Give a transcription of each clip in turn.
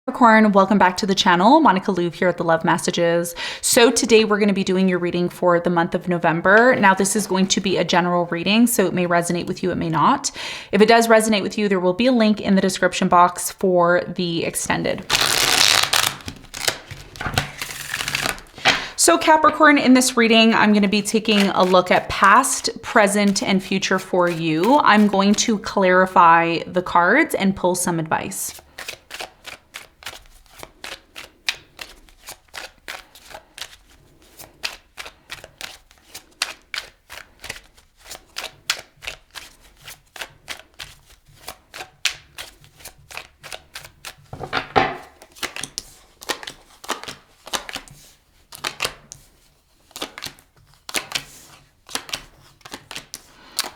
Capricorn, welcome back to the channel. Monica LUVE here at the Love Messages. So today we're going to be doing your reading for the month of November. Now this is going to be a general reading, so it may resonate with you, it may not. If it does resonate with you, there will be a link in the description box for the extended. So Capricorn, in this reading, I'm going to be taking a look at past, present, and future for you. I'm going to clarify the cards and pull some advice.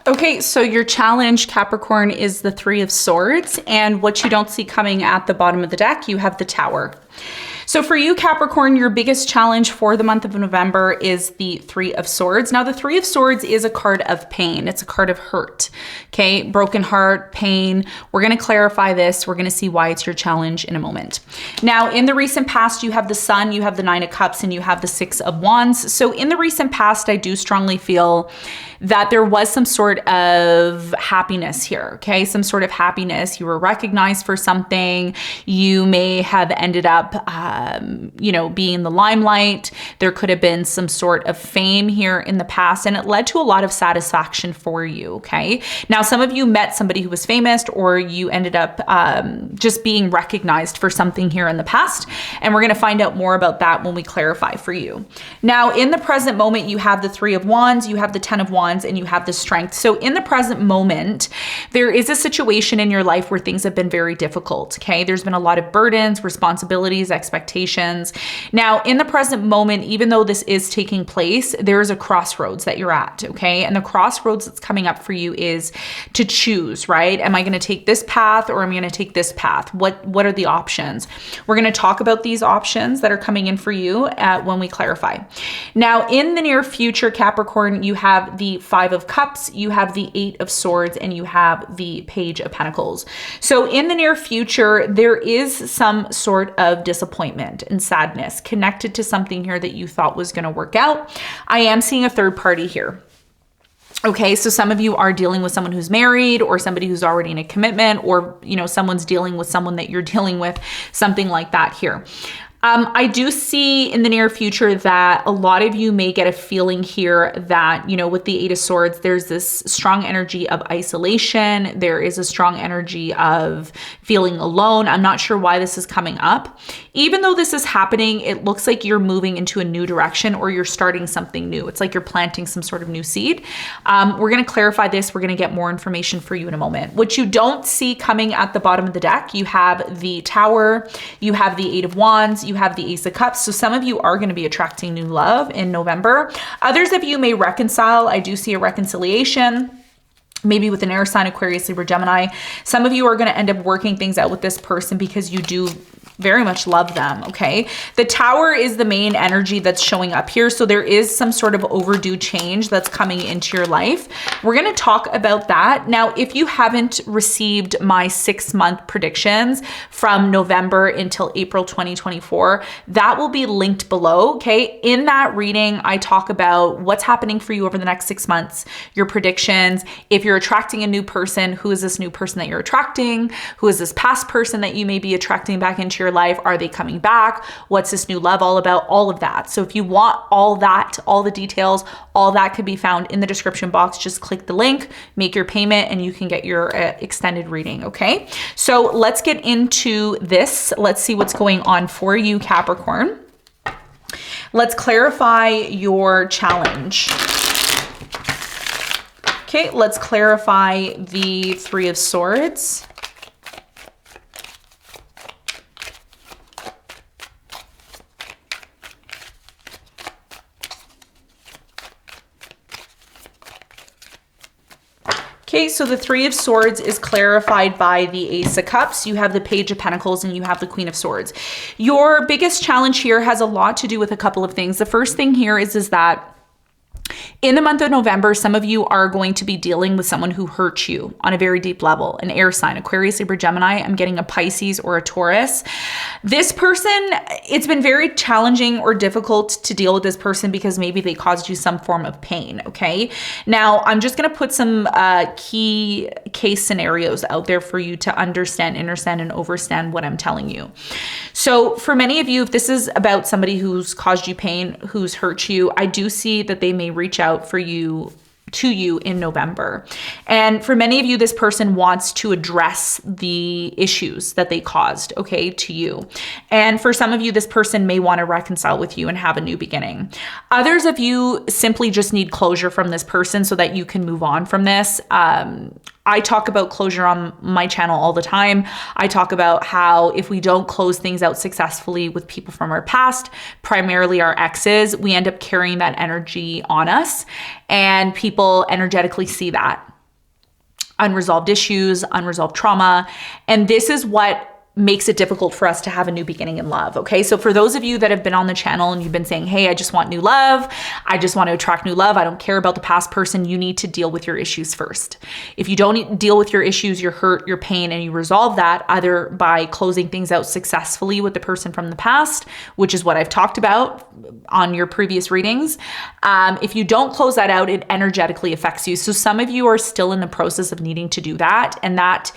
Okay, so your challenge, Capricorn, is the Three of Swords, and what you don't see coming at the bottom of the deck, you have the Tower. So for you, Capricorn, your biggest challenge for the month of November is the Three of Swords. Now, the Three of Swords is a card of pain. It's a card of hurt, okay? Broken heart, pain. We're going to clarify this. We're going to see why it's your challenge in a moment. Now, in the recent past, you have the Sun, you have the Nine of Cups, and you have the Six of Wands. So in the recent past, I do strongly feel that there was some sort of happiness here, okay? Some sort of happiness. You were recognized for something. You may have ended up, being in the limelight. There could have been some sort of fame here in the past, and it led to a lot of satisfaction for you, okay? Now, some of you met somebody who was famous, or you ended up just being recognized for something here in the past, and we're gonna find out more about that when we clarify for you. Now, in the present moment, you have the Three of Wands, you have the Ten of Wands, and you have the Strength. So in the present moment, there is a situation in your life where things have been very difficult, okay? There's been a lot of burdens, responsibilities, expectations. Now, in the present moment, even though this is taking place, there's a crossroads that you're at, okay? And the crossroads that's coming up for you is to choose, right? Am I gonna take this path, or am I gonna take this path? What are the options? We're gonna talk about these options that are coming in for you when we clarify. Now, in the near future, Capricorn, you have the Five of Cups, you have the Eight of Swords, and you have the Page of Pentacles. So in the near future, there is some sort of disappointment and sadness connected to something here that you thought was going to work out. I am seeing a third party here. Okay, so some of you are dealing with someone who's married, or somebody who's already in a commitment, or, someone's dealing with someone that you're dealing with, something like that here. I do see in the near future that a lot of you may get a feeling here that, with the Eight of Swords, there's this strong energy of isolation. There is a strong energy of feeling alone. I'm not sure why this is coming up. Even though this is happening, it looks like you're moving into a new direction, or you're starting something new. It's like you're planting some sort of new seed. We're going to clarify this. We're going to get more information for you in a moment. What you don't see coming at the bottom of the deck, you have the Tower, you have the Eight of Wands, you have the Ace of Cups. So some of you are going to be attracting new love in November. Others of you may reconcile. I do see a reconciliation, maybe with an air sign, Aquarius, Libra, Gemini. Some of you are going to end up working things out with this person because you do very much love them, okay? The Tower is the main energy that's showing up here. So there is some sort of overdue change that's coming into your life. We're gonna talk about that. Now, if you haven't received my 6-month predictions from November until April 2024, that will be linked below, okay? In that reading, I talk about what's happening for you over the next 6 months, your predictions. If you're attracting a new person, who is this new person that you're attracting? Who is this past person that you may be attracting back into your life? Are they coming back? What's this new love all about? All of that. So if you want all that, all the details, all that could be found in the description box. Just click the link, make your payment, and you can get your extended reading, okay? So let's get into this. Let's see what's going on for you, Capricorn. Let's clarify your challenge. Okay, let's clarify the Three of Swords. Okay, so the Three of Swords is clarified by the Ace of Cups. You have the Page of Pentacles and you have the Queen of Swords. Your biggest challenge here has a lot to do with a couple of things. The first thing here is that In the month of November, some of you are going to be dealing with someone who hurt you on a very deep level, an air sign, Aquarius, Libra, Gemini. I'm getting a Pisces or a Taurus. This person, it's been very challenging or difficult to deal with this person because maybe they caused you some form of pain, okay? Now, I'm just going to put some key case scenarios out there for you to understand, understand, and overstand what I'm telling you. So for many of you, if this is about somebody who's caused you pain, who's hurt you, I do see that they may reach out to you in November. And for many of you, this person wants to address the issues that they caused, okay, to you. And for some of you, this person may want to reconcile with you and have a new beginning. Others of you simply just need closure from this person so that you can move on from this. I talk about closure on my channel all the time. I talk about how if we don't close things out successfully with people from our past, primarily our exes, we end up carrying that energy on us, and people energetically see that. Unresolved issues, unresolved trauma. And this is what makes it difficult for us to have a new beginning in love. Okay. So for those of you that have been on the channel and you've been saying, hey, I just want new love. I just want to attract new love. I don't care about the past person. You need to deal with your issues first. If you don't deal with your issues, your hurt, your pain, and you resolve that either by closing things out successfully with the person from the past, which is what I've talked about on your previous readings. If you don't close that out, it energetically affects you. So some of you are still in the process of needing to do that. And that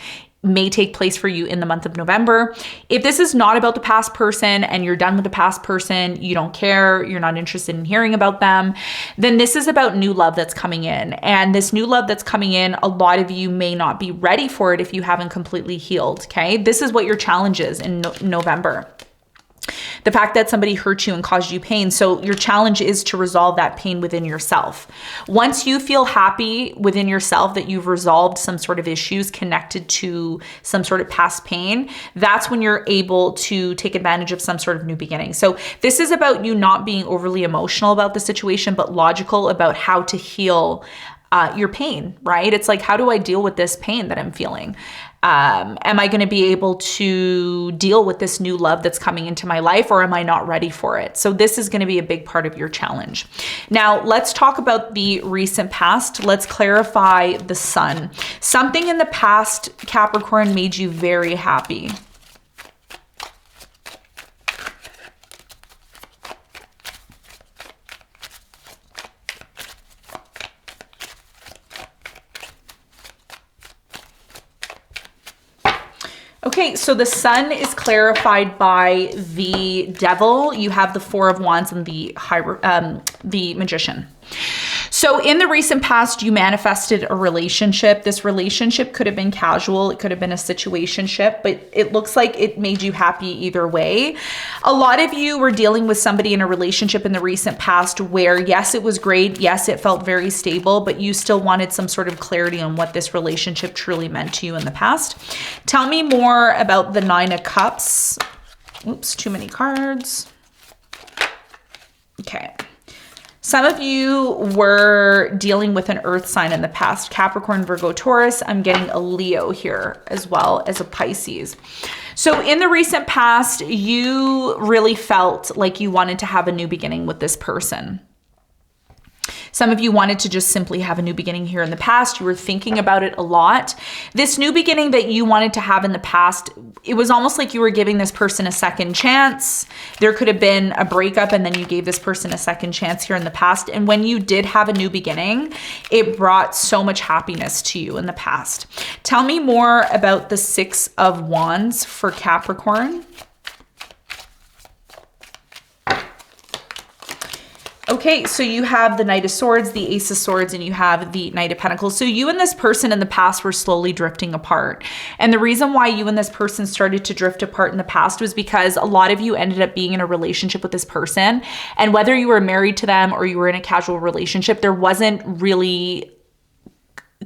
may take place for you in the month of November. If this is not about the past person and you're done with the past person, you don't care, you're not interested in hearing about them, then this is about new love that's coming in. And this new love that's coming in, a lot of you may not be ready for it if you haven't completely healed, okay? This is what your challenge is in November. The fact that somebody hurt you and caused you pain. So your challenge is to resolve that pain within yourself. Once you feel happy within yourself that you've resolved some sort of issues connected to some sort of past pain, that's when you're able to take advantage of some sort of new beginning. So this is about you not being overly emotional about the situation, but logical about how to heal your pain, right? It's like, how do I deal with this pain that I'm feeling? Am I going to be able to deal with this new love that's coming into my life, or am I not ready for it? So this is going to be a big part of your challenge. Now, let's talk about the recent past. Let's clarify the sun. Something in the past, Capricorn, made you very happy. Okay, so the sun is clarified by the devil. You have the Four of Wands and the Magician. So in the recent past, you manifested a relationship. This relationship could have been casual. It could have been a situationship, but it looks like it made you happy either way. A lot of you were dealing with somebody in a relationship in the recent past where, yes, it was great. Yes, it felt very stable, but you still wanted some sort of clarity on what this relationship truly meant to you in the past. Tell me more about the Nine of Cups. Oops, too many cards. Okay. Some of you were dealing with an earth sign in the past, Capricorn, Virgo, Taurus. I'm getting a Leo here as well as a Pisces. So in the recent past, you really felt like you wanted to have a new beginning with this person. Some of you wanted to just simply have a new beginning here in the past. You were thinking about it a lot. This new beginning that you wanted to have in the past, it was almost like you were giving this person a second chance. There could have been a breakup and then you gave this person a second chance here in the past. And when you did have a new beginning, it brought so much happiness to you in the past. Tell me more about the Six of Wands for Capricorn. Okay, so you have the Knight of Swords, the Ace of Swords, and you have the Knight of Pentacles. So you and this person in the past were slowly drifting apart. And the reason why you and this person started to drift apart in the past was because a lot of you ended up being in a relationship with this person. And whether you were married to them or you were in a casual relationship, there wasn't really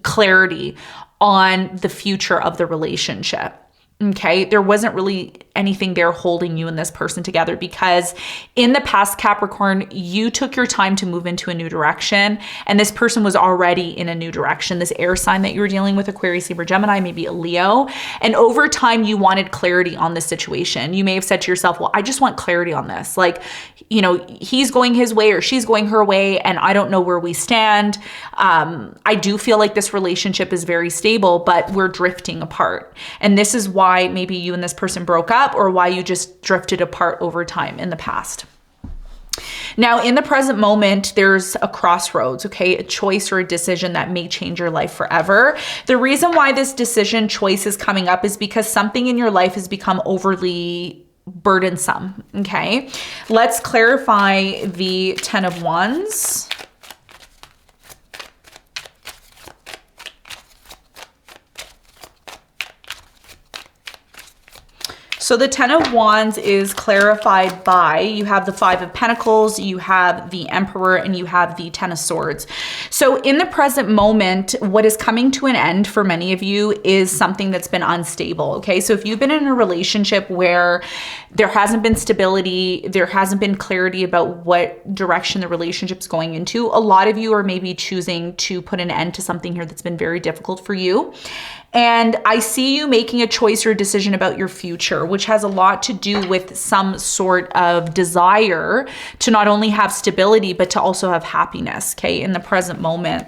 clarity on the future of the relationship. Okay, there wasn't really anything there holding you and this person together, because in the past, Capricorn, you took your time to move into a new direction, and this person was already in a new direction. This air sign that you were dealing with, Aquarius, Libra, Gemini, maybe a Leo, and over time you wanted clarity on this situation. You may have said to yourself, well, I just want clarity on this. Like, you know, he's going his way or she's going her way, and I don't know where we stand. I do feel like this relationship is very stable, but we're drifting apart. And this is why maybe you and this person broke up, or why you just drifted apart over time in the past. Now, in the present moment, there's a crossroads, okay? A choice or a decision that may change your life forever. The reason why this decision choice is coming up is because something in your life has become overly burdensome, okay? Let's clarify the 10 of Wands. So the 10 of Wands is clarified by, you have the 5 of Pentacles, you have the Emperor, and you have the 10 of Swords. So in the present moment, what is coming to an end for many of you is something that's been unstable, okay? So if you've been in a relationship where there hasn't been stability, there hasn't been clarity about what direction the relationship's going into, a lot of you are maybe choosing to put an end to something here that's been very difficult for you. And I see you making a choice or a decision about your future, which has a lot to do with some sort of desire to not only have stability, but to also have happiness, okay, in the present moment.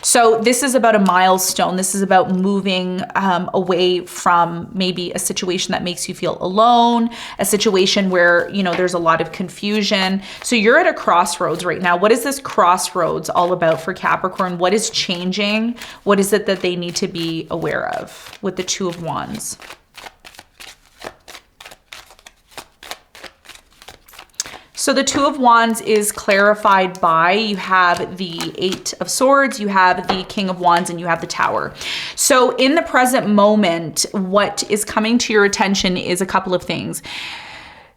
So this is about a milestone. This is about moving away from maybe a situation that makes you feel alone, a situation where, you know, there's a lot of confusion. So you're at a crossroads right now. What is this crossroads all about for Capricorn? What is changing? What is it that they need to be aware of with the 2 of Wands? So the 2 of Wands is clarified by, you have the 8 of Swords, you have the King of Wands, and you have the Tower. So in the present moment, what is coming to your attention is a couple of things.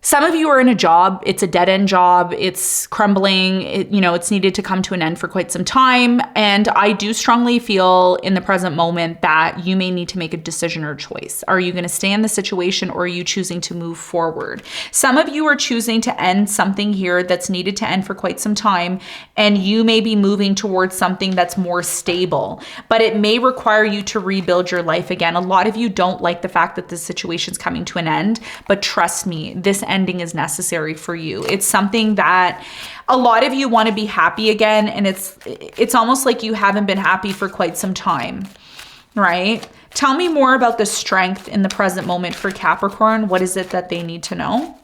Some of you are in a job, it's a dead-end job, it's crumbling, it's needed to come to an end for quite some time. And I do strongly feel in the present moment that you may need to make a decision or choice. Are you gonna stay in the situation, or are you choosing to move forward? Some of you are choosing to end something here that's needed to end for quite some time, and you may be moving towards something that's more stable, but it may require you to rebuild your life again. A lot of you don't like the fact that this situation's coming to an end, but trust me, this ending is necessary for you. It's something that a lot of you want to be happy again, and it's almost like you haven't been happy for quite some time, right? Tell me more about the strength in the present moment for Capricorn. What is it that they need to know?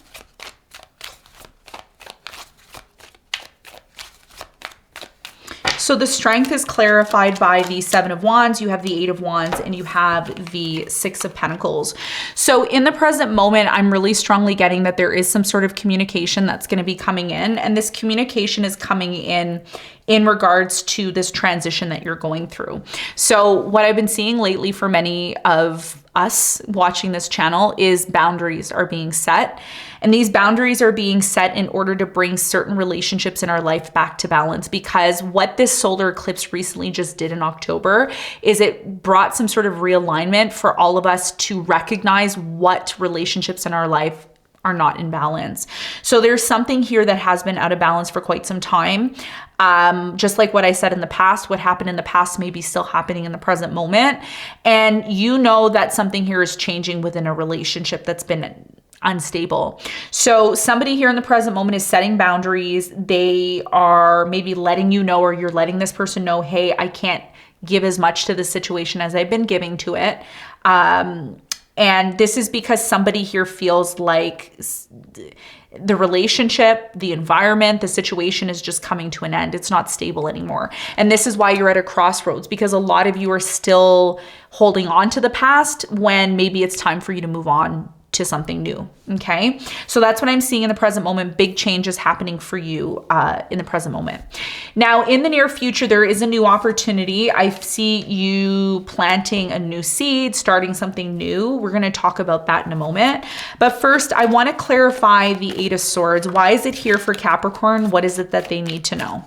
So the strength is clarified by the 7 of Wands, you have the 8 of Wands, and you have the 6 of Pentacles. So in the present moment, I'm really strongly getting that there is some sort of communication that's going to be coming in, and this communication is coming in regards to this transition that you're going through. So what I've been seeing lately for many of us watching this channel is boundaries are being set. And these boundaries are being set in order to bring certain relationships in our life back to balance, because what this solar eclipse recently just did in October is it brought some sort of realignment for all of us to recognize what relationships in our life are not in balance. So there's something here that has been out of balance for quite some time. Just like what I said in the past, what happened in the past may be still happening in the present moment. And you know that something here is changing within a relationship that's been unstable. So somebody here in the present moment is setting boundaries. They are maybe letting you know, or you're letting this person know, hey, I can't give as much to the situation as I've been giving to it. And this is because somebody here feels like the relationship, the environment, the situation is just coming to an end. It's not stable anymore. And this is why you're at a crossroads, because a lot of you are still holding on to the past when maybe it's time for you to move on to something new, okay? So that's what I'm seeing in the present moment. Big changes happening for you in the present moment. Now, in the near future, there is a new opportunity. I see you planting a new seed, starting something new. We're gonna talk about that in a moment. But first, I wanna clarify the 8 of Swords. Why is it here for Capricorn? What is it that they need to know?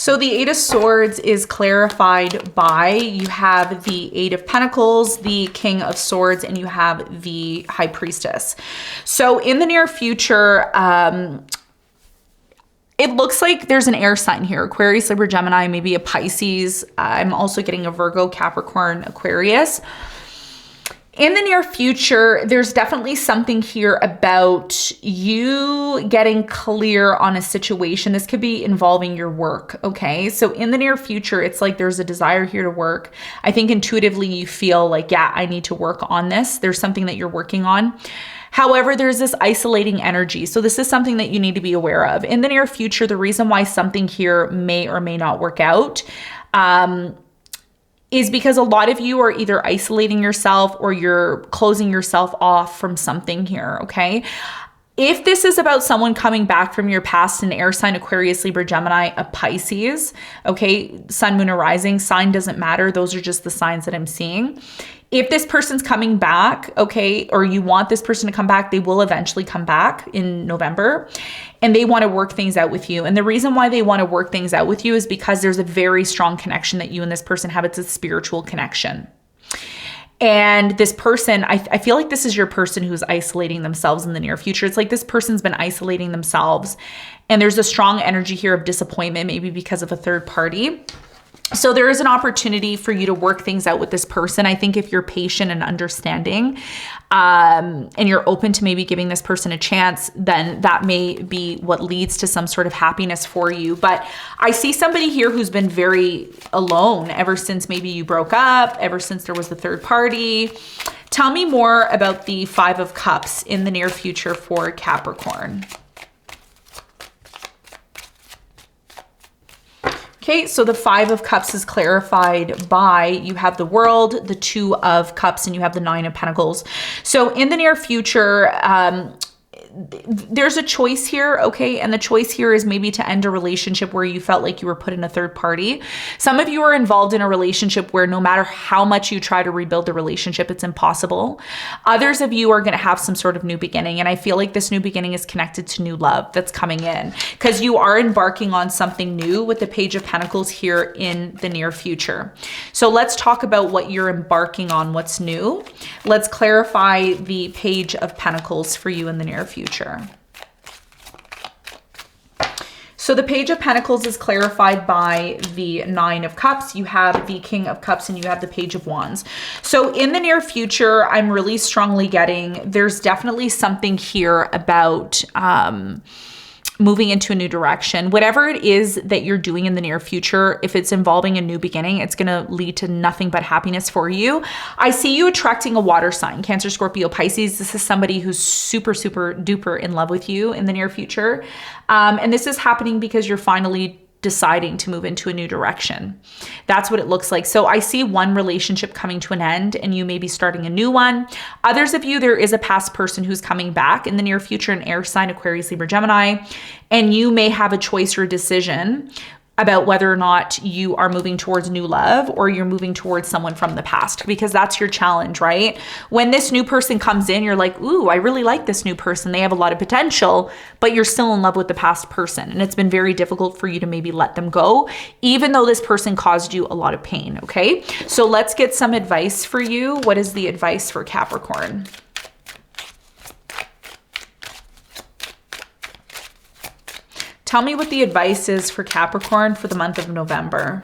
So the Eight of Swords is clarified by, you have the Eight of Pentacles, the King of Swords, and you have the High Priestess. So in the near future, it looks like there's an air sign here, Aquarius, Libra, Gemini, maybe a Pisces. I'm also getting a Virgo, Capricorn, Aquarius. In the near future, there's definitely something here about you getting clear on a situation. This could be involving your work, okay? So in the near future, it's like there's a desire here to work. I think intuitively you feel like, yeah, I need to work on this. There's something that you're working on. However, there's this isolating energy. So this is something that you need to be aware of. In the near future, the reason why something here may or may not work out is because a lot of you are either isolating yourself or you're closing yourself off from something here, okay? If this is about someone coming back from your past, an air sign, Aquarius, Libra, Gemini, a Pisces, okay? Sun, moon, or rising, sign doesn't matter. Those are just the signs that I'm seeing. If this person's coming back, okay, or you want this person to come back, they will eventually come back in November, and they want to work things out with you. And the reason why they want to work things out with you is because there's a very strong connection that you and this person have. It's a spiritual connection. And this person, I feel like this is your person who's isolating themselves in the near future. It's like this person's been isolating themselves, and there's a strong energy here of disappointment, maybe because of a third party. So there is an opportunity for you to work things out with this person. I think if you're patient and understanding, and you're open to maybe giving this person a chance, then that may be what leads to some sort of happiness for you. But I see somebody here who's been very alone ever since maybe you broke up, ever since there was the third party. Tell me more about the Five of Cups in the near future for Capricorn. Okay, so the Five of Cups is clarified by, you have the World, the Two of Cups, and you have the Nine of Pentacles. So in the near future, there's a choice here, okay? And the choice here is maybe to end a relationship where you felt like you were put in a third party. Some of you are involved in a relationship where no matter how much you try to rebuild the relationship, it's impossible. Others of you are going to have some sort of new beginning. And I feel like this new beginning is connected to new love that's coming in, because you are embarking on something new with the Page of Pentacles here in the near future. So let's talk about what you're embarking on, what's new. Let's clarify the Page of Pentacles for you in the near future. So the Page of Pentacles is clarified by the Nine of Cups. You have the King of Cups and you have the Page of Wands. So in the near future, I'm really strongly getting, there's definitely something here about moving into a new direction. Whatever it is that you're doing in the near future, if it's involving a new beginning, it's going to lead to nothing but happiness for you. I see you attracting a water sign, Cancer, Scorpio, Pisces. This is somebody who's super, super duper in love with you in the near future. And this is happening because you're finally deciding to move into a new direction. That's what it looks like. So I see one relationship coming to an end and you may be starting a new one. Others of you, there is a past person who's coming back in the near future, an air sign, Aquarius, Libra, Gemini, and you may have a choice or a decision about whether or not you are moving towards new love or you're moving towards someone from the past, because that's your challenge, right? When this new person comes in, you're like, ooh, I really like this new person. They have a lot of potential, but you're still in love with the past person. And it's been very difficult for you to maybe let them go, even though this person caused you a lot of pain, okay? So let's get some advice for you. What is the advice for Capricorn? Tell me what the advice is for Capricorn for the month of November.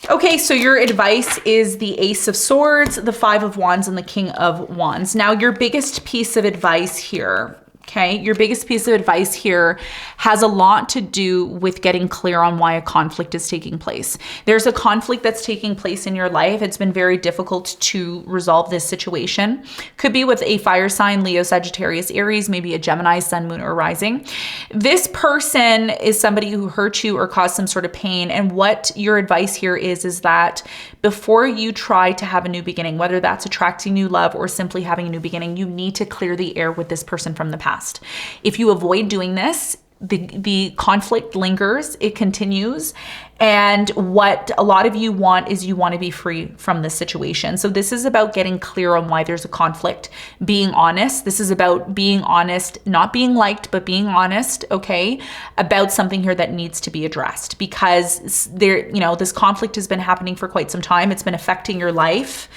Okay, so your advice is the Ace of Swords, the Five of Wands, and the King of Wands. Now, your biggest piece of advice here, okay, your biggest piece of advice here has a lot to do with getting clear on why a conflict is taking place. There's a conflict that's taking place in your life. It's been very difficult to resolve this situation. Could be with a fire sign, Leo, Sagittarius, Aries, maybe a Gemini, Sun, Moon, or Rising. This person is somebody who hurt you or caused some sort of pain. And what your advice here is that before you try to have a new beginning, whether that's attracting new love or simply having a new beginning, you need to clear the air with this person from the past. If you avoid doing this, the conflict lingers, it continues. And what a lot of you want is you want to be free from this situation. So this is about getting clear on why there's a conflict, being honest. This is about being honest, not being liked, but being honest, okay, about something here that needs to be addressed, because there, you know, this conflict has been happening for quite some time. It's been affecting your life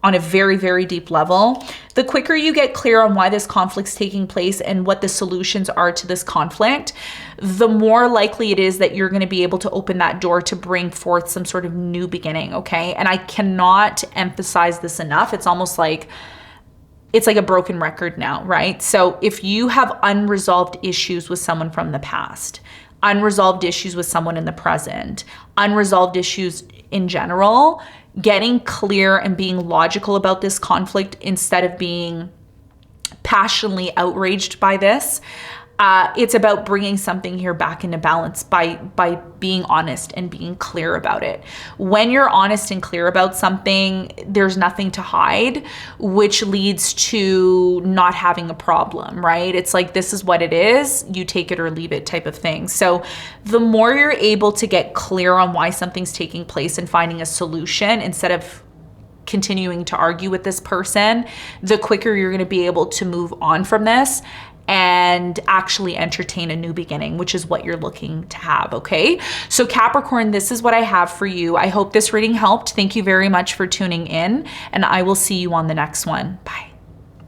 on a very, very deep level. The quicker you get clear on why this conflict's taking place and what the solutions are to this conflict, the more likely it is that you're going to be able to open that door to bring forth some sort of new beginning, okay? And I cannot emphasize this enough. It's almost like, it's like a broken record now, right? So if you have unresolved issues with someone from the past, unresolved issues with someone in the present, unresolved issues in general, getting clear and being logical about this conflict instead of being passionately outraged by this. It's about bringing something here back into balance by being honest and being clear about it. When you're honest and clear about something, there's nothing to hide, which leads to not having a problem, right? It's like, this is what it is, you take it or leave it type of thing. So the more you're able to get clear on why something's taking place and finding a solution instead of continuing to argue with this person, the quicker you're going to be able to move on from this and actually entertain a new beginning, which is what you're looking to have, okay? So Capricorn, this is what I have for you. I hope this reading helped. Thank you very much for tuning in, and I will see you on the next one. Bye.